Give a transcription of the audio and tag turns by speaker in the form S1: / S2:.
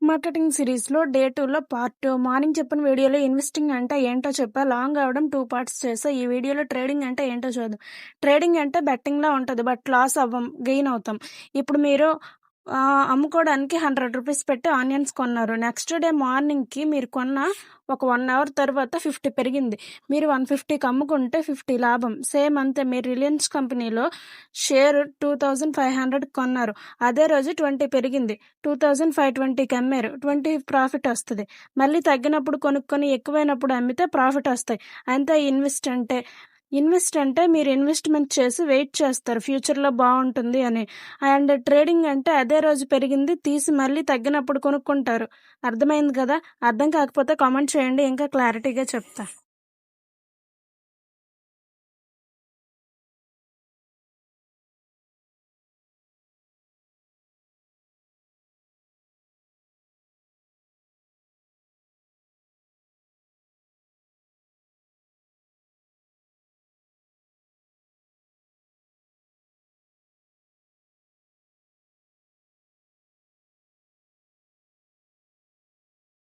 S1: Marketing సిరీస్‌లో day 2లో part 2 morning చెప్పిన వీడియోలో ఇన్వెస్టింగ్ అంటే ఏంటో చెప్పా. లాంగ్ అవ్వడం 2 పార్ట్స్ చేశా. ఈ వీడియోలో ట్రేడింగ్ అంటే ఏంటో చూద్దాం. ట్రేడింగ్ అంటే బెట్టింగ్‌లా ఉంటది. But loss అవ్వం. గెయిన్ అవుతాం. ఇప్పుడు మీరు అమ్ముకోవడానికి ₹100 పెట్టి ఆనియన్స్ కొన్నారు. నెక్స్ట్ డే మార్నింగ్‌కి మీరు కొన్న ఒక 1 అవర్ తర్వాత 50 పెరిగింది. మీరు 150కి అమ్ముకుంటే 50 లాభం. సేమ్ అంతే. మీరు రిలయన్స్ కంపెనీలో షేర్ 2500కి కొన్నారు. అదే రోజు 20 పెరిగింది. 2520కి అమ్మారు. 20 ప్రాఫిట్ వస్తది. మళ్ళీ తగ్గినప్పుడు కొనుక్కొని ఎక్కువైనప్పుడు అమ్మితే ప్రాఫిట్ వస్తాయి. అంతే ఇన్వెస్ట్ అంటే మీరు ఇన్వెస్ట్‌మెంట్ చేసి వెయిట్ చేస్తారు ఫ్యూచర్‌లో బావుంటుంది అని. అండ్ ట్రేడింగ్ అంటే అదే రోజు పెరిగింది తీసి మళ్ళీ తగ్గినప్పుడు కొనుక్కుంటారు. అర్థమైంది కదా! అర్థం కాకపోతే కామెంట్ చేయండి. ఇంకా క్లారిటీగా చెప్తా.